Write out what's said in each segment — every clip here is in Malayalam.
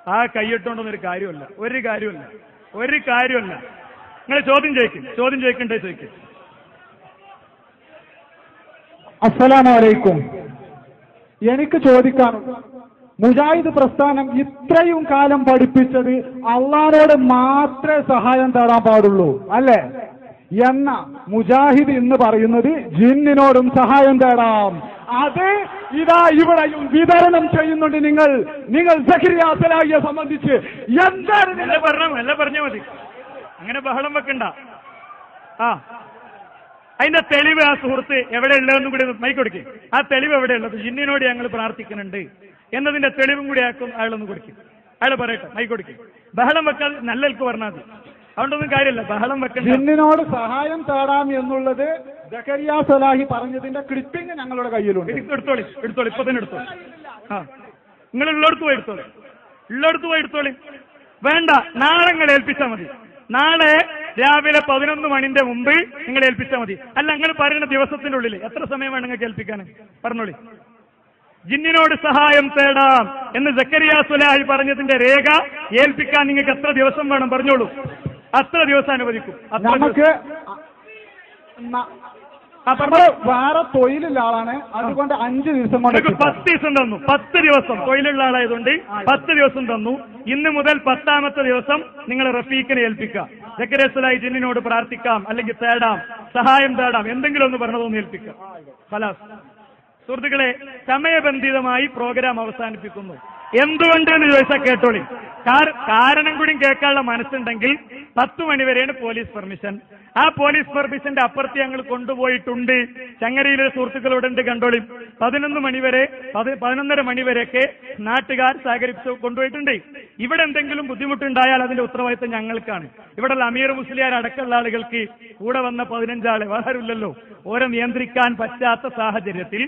ആ കൈയിട്ടോണ്ടൊന്നൊരു കാര്യമല്ല, ഒരു കാര്യമല്ല. നിങ്ങൾ ചോദ്യം ചോദിക്കണ്ടേ ചോദിക്കും. അസ്സലാമു അലൈക്കും. എനിക്ക് ചോദിക്കാനുള്ളത്, മുജാഹിദ് പ്രസ്ഥാനം ഇത്രയും കാലം പഠിപ്പിച്ചത് അള്ളാഹുവോട് മാത്രമേ സഹായം തേടാൻ പാടുള്ളൂ അല്ലേ? എന്ന മുജാഹിദ് ഇന്ന് പറയുന്നത് ജിന്നിനോടും സഹായം തേടാം. അത് ഇതാ ഇവിടെയും വിതരണം ചെയ്യുന്നുണ്ട്. നിങ്ങൾ സഖറിയ സലാഹിയെ സംബന്ധിച്ച് എന്താണ് പറഞ്ഞാൽ മതി, അങ്ങനെ ബഹളം വെക്കണ്ട. അതിന്റെ തെളിവ് ആ സുഹൃത്ത് എവിടെ ഉള്ളതെന്നും കൂടി മൈക്ക് കൊടുക്കും. ആ തെളിവ് എവിടെയുള്ളത്? ജിന്നിനോട് ഞങ്ങൾ പ്രാർത്ഥിക്കുന്നുണ്ട് എന്നതിന്റെ തെളിവും കൂടി അയാളൊന്ന് കൊടുക്കും. അയാൾ പറയട്ടെ, മൈക്ക് കൊടുക്കും. ബഹളം വെക്കാൻ നല്ലൽക്ക് പറഞ്ഞാൽ മതി, അതുകൊണ്ടൊന്നും കാര്യമില്ല. ബഹളം വെക്കണ്ട. ജിന്നിനോട് സഹായം തേടാം എന്നുള്ളത് സഖറിയ സലാഹി പറഞ്ഞതിന്റെ ക്ലിപ്പിംഗ് ഞങ്ങളുടെ കയ്യിലുണ്ട്. എടുത്തോളി, ഇപ്പൊ തന്നെ എടുത്തോളി. നിങ്ങൾ ഉള്ളിടത്ത് പോയി എടുത്തോളി. വേണ്ട, നാളെ നിങ്ങൾ ഏൽപ്പിച്ചാൽ മതി. നാളെ രാവിലെ 11 മണിന്റെ മുമ്പ് നിങ്ങൾ ഏൽപ്പിച്ചാൽ മതി. അല്ല, നിങ്ങൾ പറയുന്ന ദിവസത്തിന്റെ ഉള്ളിൽ എത്ര സമയം വേണം നിങ്ങൾക്ക് ഏൽപ്പിക്കാൻ? പറഞ്ഞോളി. ജിന്നിനോട് സഹായം തേടാം എന്ന് സഖറിയ സലാഹി പറഞ്ഞതിന്റെ രേഖ ഏൽപ്പിക്കാൻ നിങ്ങൾക്ക് എത്ര ദിവസം വേണം പറഞ്ഞോളൂ. അത്ര ദിവസം അനുവദിക്കും. നമുക്ക് വേറെ തൊഴിലുള്ള ആളാണ്, അതുകൊണ്ട് 5 ദിവസം കൊണ്ട് 10 ദിവസം തന്നു. 10 ദിവസം തൊഴിലുള്ള ആളായതുകൊണ്ട് 10 ദിവസം തന്നു. ഇന്ന് മുതൽ 10ാമത്തെ ദിവസം നിങ്ങൾ റഫീഖിനെ ഏൽപ്പിക്കുക. സഖറിയ സലാഹി ജിന്നിനോട് പ്രാർത്ഥിക്കാം, അല്ലെങ്കിൽ തേടാം, സഹായം തേടാം, എന്തെങ്കിലും ഒന്ന് പറഞ്ഞതൊന്ന് ഏൽപ്പിക്കുക. ഖലാസ്. സുഹൃത്തുക്കളെ, സമയബന്ധിതമായി പ്രോഗ്രാം അവസാനിപ്പിക്കുന്നു. എന്തുകൊണ്ടെന്ന് ചോദിച്ചാൽ കേട്ടോളി. കാരണം കൂടി കേൾക്കാനുള്ള മനസ്സുണ്ടെങ്കിൽ 10 മണിവരെയാണ് പോലീസ് പെർമിഷൻ. ആ പോലീസ് പെർമിഷന്റെ അപ്പുറത്ത് ഞങ്ങൾ കൊണ്ടുപോയിട്ടുണ്ട്. ചങ്ങരയിലെ സുഹൃത്തുക്കളോടുണ്ട്, കണ്ടോളി. 11 മണിവരെ 11:30 മണിവരെയൊക്കെ നാട്ടുകാർ സഹകരിച്ച് കൊണ്ടുപോയിട്ടുണ്ട്. ഇവിടെ എന്തെങ്കിലും ബുദ്ധിമുട്ടുണ്ടായാൽ അതിന്റെ ഉത്തരവാദിത്തം ഞങ്ങൾക്കാണ്. ഇവിടെയുള്ള അമീർ മുസ്ലിയാർ അടക്കമുള്ള ആളുകൾക്ക് കൂടെ വന്ന 15 ആളെ വേറെയില്ലല്ലോ. ഓരോ നിയന്ത്രിക്കാൻ പറ്റാത്ത സാഹചര്യത്തിൽ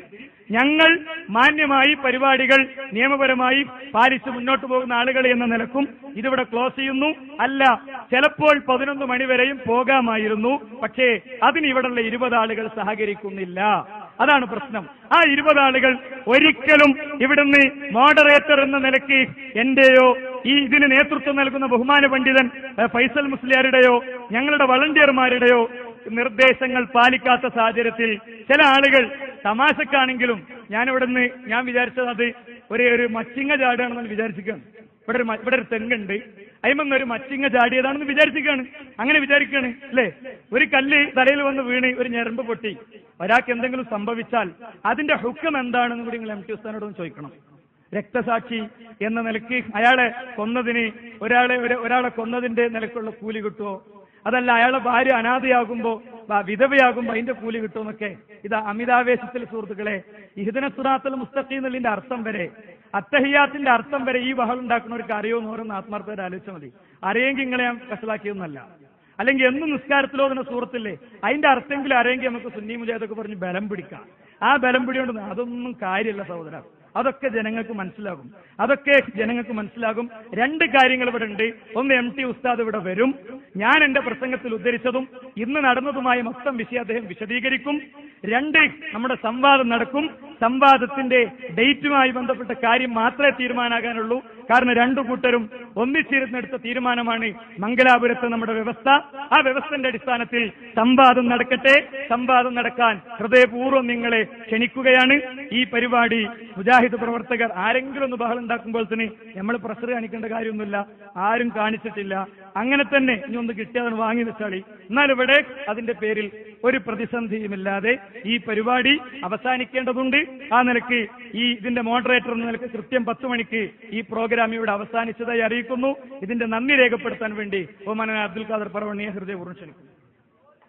ഞങ്ങൾ മാന്യമായി പരിപാടികൾ നിയമപരമായി പാലിച്ച് മുന്നോട്ട് പോകുന്ന ആളുകൾ എന്ന നിലക്കും ഇതിവിടെ ക്ലോസ് ചെയ്യുന്നു. അല്ല, ചിലപ്പോൾ 11 മണിവരെയും പോകാമായിരുന്നു. പക്ഷേ അതിന് ഇവിടെയുള്ള 20 ആളുകൾ സഹകരിക്കുന്നില്ല. അതാണ് പ്രശ്നം. ആ 20 ആളുകൾ ഒരിക്കലും ഇവിടുന്ന് മോഡറേറ്റർ എന്ന നിലയ്ക്ക് എന്റെയോ ഈ ഇതിന് നേതൃത്വം നൽകുന്ന ബഹുമാന പണ്ഡിതൻ ഫൈസൽ മുസ്ലിയാരുടെയോ ഞങ്ങളുടെ വളണ്ടിയർമാരുടെയോ നിർദ്ദേശങ്ങൾ പാലിക്കാത്ത സാഹചര്യത്തിൽ ചില ആളുകൾ തമാശക്കാണെങ്കിലും ഞാൻ വിചാരിച്ചത് അത് ഒരു മച്ചിങ്ങ ചാടുകയാണെന്ന് വിചാരിച്ചിരിക്കുകയാണ്. ഇവിടെ ഒരു തെങ്ങുണ്ട്, അതിമൊന്നൊരു മച്ചിങ്ങ ചാടിയതാണെന്ന് വിചാരിച്ചിരിക്കുകയാണ്. അങ്ങനെ വിചാരിക്കുകയാണ് അല്ലേ? ഒരു കല്ല് തലയിൽ വന്ന് വീണ് ഒരു ഞരമ്പ് പൊട്ടി ഒരാൾക്ക് എന്തെങ്കിലും സംഭവിച്ചാൽ അതിന്റെ ഹുക്കം എന്താണെന്ന് കൂടി നിങ്ങൾ MT ഉസ്താദിനോടൊന്ന് ചോദിക്കണം. രക്തസാക്ഷി എന്ന നിലയ്ക്ക് അയാളെ കൊന്നതിന് ഒരാളെ കൊന്നതിന്റെ നിലക്കുള്ള കൂലി കിട്ടുമോ? അതല്ല, അയാളെ ഭാര്യ അനാഥയാകുമ്പോ വിധവയാകുമ്പോ അതിന്റെ കൂലി കിട്ടുമെന്നൊക്കെ. ഇത് അമിതാവേശത്തിൽ സുഹൃത്തുക്കളെ, ഇഹ്ദിന സിറാത്തൽ മുസ്തഖീം എന്നുള്ളതിന്റെ അർത്ഥം വരെ, അത്തഹിയാത്തിന്റെ അർത്ഥം വരെ ഈ ബഹളം ഉണ്ടാക്കുന്നവർക്ക് അറിയോന്ന് ഓരോന്ന് ആത്മാർത്ഥമായിട്ട് ആലോചിച്ചാൽ മതി. അറിയെങ്കിൽ നിങ്ങളെ ഞാൻ കസലാക്കിയൊന്നല്ല. അല്ലെങ്കിൽ എന്നും നിസ്കാരത്തിലോതുന്ന സുഹൃത്തില്ലേ, അതിന്റെ അർത്ഥമെങ്കിലും അറിയെങ്കിൽ നമുക്ക് സുന്നി മുജാഹിദൊക്കെ പറഞ്ഞ് ബലം പിടിക്കാം. ആ ബലം പിടികൊണ്ട് അതൊന്നും കാര്യമല്ല സഹോദര. അതൊക്കെ ജനങ്ങൾക്ക് മനസ്സിലാകും. 2 കാര്യങ്ങൾ ഇവിടെ ഉണ്ട്. ഒന്ന്, MT ഉസ്താദ് ഇവിടെ വരും. ഞാൻ എന്റെ പ്രസംഗത്തിൽ ഉദ്ധരിച്ചതും ഇന്ന് നടന്നതുമായ മൊത്തം വിഷയം അദ്ദേഹം വിശദീകരിക്കും. 2, നമ്മുടെ സംവാദം നടക്കും. സംവാദത്തിന്റെ ഡേറ്റുമായി ബന്ധപ്പെട്ട കാര്യം മാത്രമേ തീരുമാനാകാനുള്ളൂ. കാരണം 2 കൂട്ടരും ഒന്നിച്ചിരുന്നെടുത്ത തീരുമാനമാണ് മംഗലാപുരത്ത് നമ്മുടെ വ്യവസ്ഥ. ആ വ്യവസ്ഥന്റെ അടിസ്ഥാനത്തിൽ സംവാദം നടക്കട്ടെ. സംവാദം നടക്കാൻ ഹൃദയപൂർവ്വം നിങ്ങളെ ക്ഷണിക്കുകയാണ്. ഈ പരിപാടി മുജാഹിദ് പ്രവർത്തകർ ആരെങ്കിലും ഒന്ന് ബഹളം ഉണ്ടാക്കുമ്പോൾ തന്നെ നമ്മൾ പ്രഷർ കാണിക്കേണ്ട കാര്യമൊന്നുമില്ല. ആരും കാണിച്ചിട്ടില്ല. അങ്ങനെ തന്നെ ഇനി ഒന്ന് കിട്ടിയതാണ് വാങ്ങി വെച്ചാളി. എന്നാൽ ഇവിടെ അതിന്റെ പേരിൽ ഒരു പ്രതിസന്ധിയുമില്ലാതെ ഈ പരിപാടി അവസാനിക്കേണ്ടതുണ്ട്. ആ നിലയ്ക്ക് ഇതിന്റെ മോഡറേറ്റർ എന്ന നിലയ്ക്ക് കൃത്യം 10 മണിക്ക് ഈ പ്രോഗ്രാം ഇവിടെ അവസാനിച്ചതായി അറിയിക്കുന്നു. ഇതിന്റെ നന്ദി രേഖപ്പെടുത്താൻ വേണ്ടി ബഹുമാനനായ അബ്ദുൽ ഖാദർ പറവണ്ണിയെ ഹൃദയപൂർവ്വം ക്ഷണിക്കുന്നു.